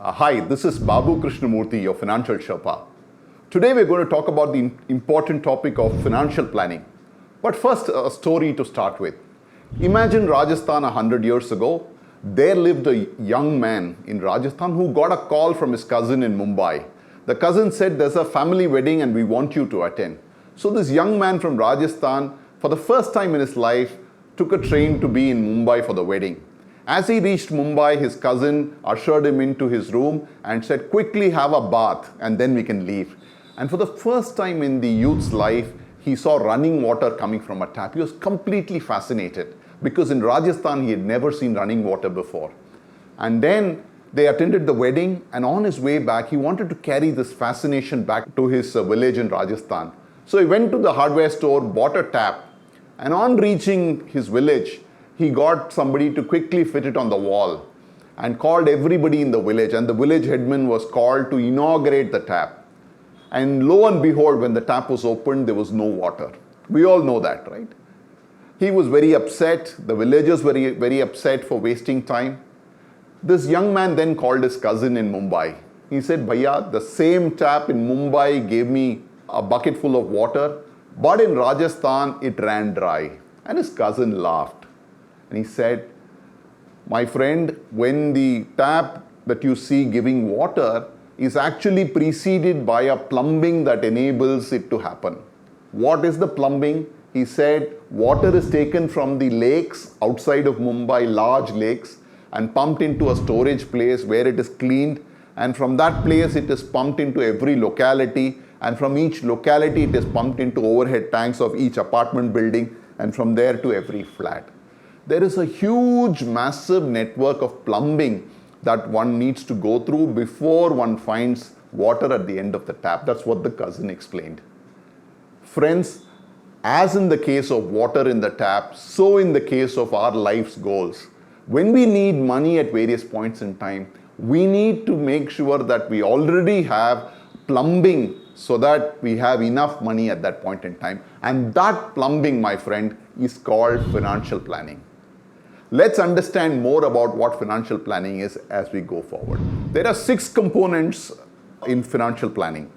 Hi, this is Babu Krishnamurthy, your financial Sherpa. Today we're going to talk about the important topic of financial planning. But first, a story to start with. Imagine Rajasthan 100 years ago. There lived a young man in Rajasthan who got a call from his cousin in Mumbai. The cousin said, "There's a family wedding and we want you to attend." So this young man from Rajasthan, for the first time in his life, took a train to be in Mumbai for the wedding. As he reached Mumbai, his cousin ushered him into his room and said, "Quickly have a bath and then we can leave." And for the first time in the youth's life, he saw running water coming from a tap. He was completely fascinated because in Rajasthan, he had never seen running water before. And then they attended the wedding, and on his way back, he wanted to carry this fascination back to his village in Rajasthan. So he went to the hardware store, bought a tap, and on reaching his village, he got somebody to quickly fit it on the wall and called everybody in the village, and the village headman was called to inaugurate the tap. And lo and behold, when the tap was opened, there was no water. We all know that, right? He was very upset. The villagers were very upset for wasting time. This young man then called his cousin in Mumbai. He said, "Bhaiya, the same tap in Mumbai gave me a bucket full of water, but in Rajasthan, it ran dry." And his cousin laughed. And he said, "My friend, when the tap that you see giving water is actually preceded by a plumbing that enables it to happen." What is the plumbing? He said, water is taken from the lakes outside of Mumbai, large lakes, and pumped into a storage place where it is cleaned. And from that place, it is pumped into every locality. And from each locality, it is pumped into overhead tanks of each apartment building. And from there to every flat. There is a huge, massive network of plumbing that one needs to go through before one finds water at the end of the tap. That's what the cousin explained. Friends, as in the case of water in the tap, so in the case of our life's goals. When we need money at various points in time, we need to make sure that we already have plumbing so that we have enough money at that point in time. And that plumbing, my friend, is called financial planning. Let's understand more about what financial planning is as we go forward. There are 6 components in financial planning.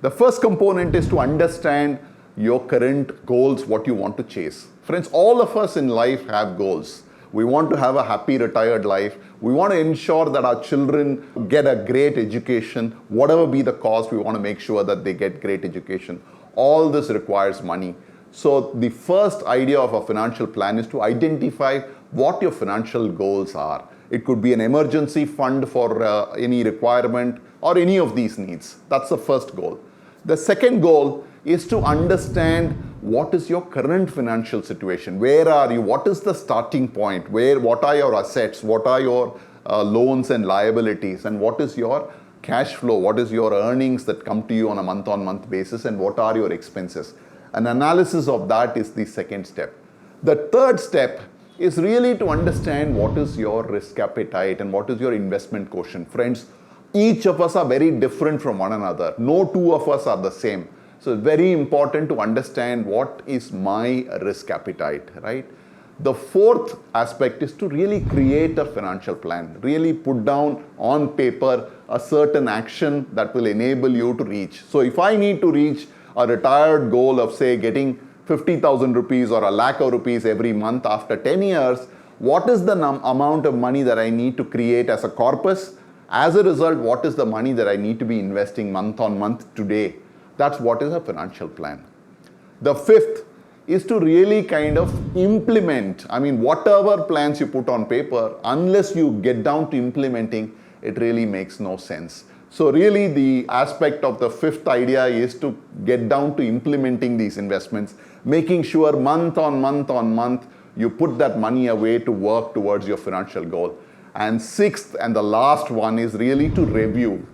The first component is to understand your current goals, what you want to chase. Friends, all of us in life have goals. We want to have a happy retired life. We want to ensure that our children get a great education. Whatever be the cost, we want to make sure that they get great education. All this requires money. So the first idea of a financial plan is to identify what your financial goals are. It could be an emergency fund for any requirement or any of these needs. That's the first goal. The second goal is to understand what is your current financial situation. Where are you? What is the starting point? What are your assets? What are your loans and liabilities? And what is your cash flow? What is your earnings that come to you on a month-on-month basis? And what are your expenses? An analysis of that is the second step. The third step is really to understand what is your risk appetite and what is your investment quotient. Friends, each of us are very different from one another. No two of us are the same. So it's very important to understand what is my risk appetite, right? The fourth aspect is to really create a financial plan. Really put down on paper a certain action that will enable you to reach. So if I need to reach a retired goal of, say, getting 50,000 rupees or a lakh of rupees every month after 10 years, what is the amount of money that I need to create as a corpus? As a result, what is the money that I need to be investing month on month today? That's what is a financial plan. The fifth is to really kind of implement. Whatever plans you put on paper, unless you get down to implementing, it really makes no sense. So really the aspect of the fifth idea is to get down to implementing these investments, making sure month on month, you put that money away to work towards your financial goal. And sixth and the last one is really to review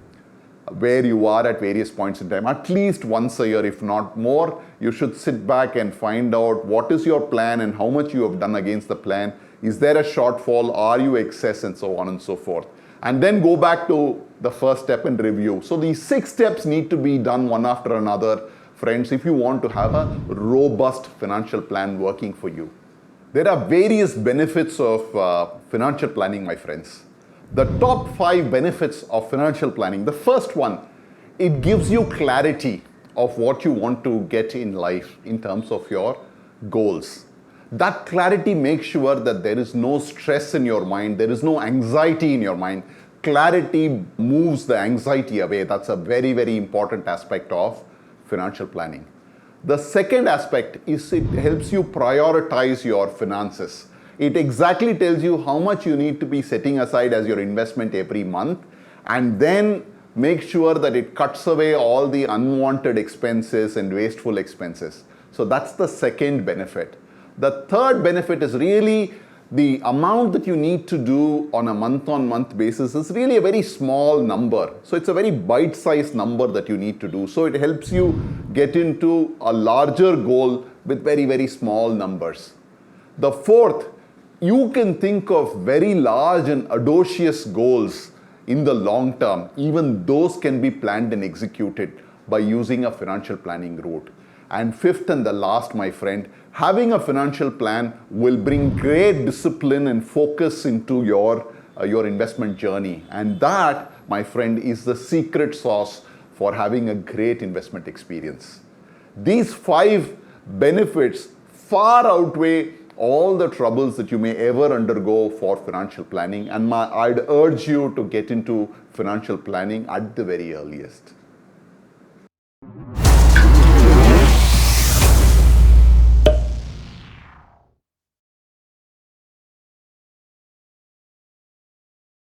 where you are at various points in time. At least once a year, if not more, you should sit back and find out what is your plan and how much you have done against the plan. Is there a shortfall? Are you excess? And so on and so forth. And then go back to the first step and review. So these 6 steps need to be done one after another, friends, if you want to have a robust financial plan working for you. There are various benefits of financial planning, my friends. The top 5 benefits of financial planning. The first one, it gives you clarity of what you want to get in life in terms of your goals. That clarity makes sure that there is no stress in your mind, there is no anxiety in your mind. Clarity moves the anxiety away. That's a very, very important aspect of financial planning. The second aspect is it helps you prioritize your finances. It exactly tells you how much you need to be setting aside as your investment every month, and then make sure that it cuts away all the unwanted expenses and wasteful expenses. So that's the second benefit. The third benefit is really the amount that you need to do on a month-on-month basis is really a very small number. So it's a very bite-sized number that you need to do. So it helps you get into a larger goal with very, very small numbers. The fourth, you can think of very large and audacious goals in the long term. Even those can be planned and executed by using a financial planning route. And fifth and the last, my friend, having a financial plan will bring great discipline and focus into your investment journey. And that, my friend, is the secret sauce for having a great investment experience. These 5 benefits far outweigh all the troubles that you may ever undergo for financial planning, and I'd urge you to get into financial planning at the very earliest.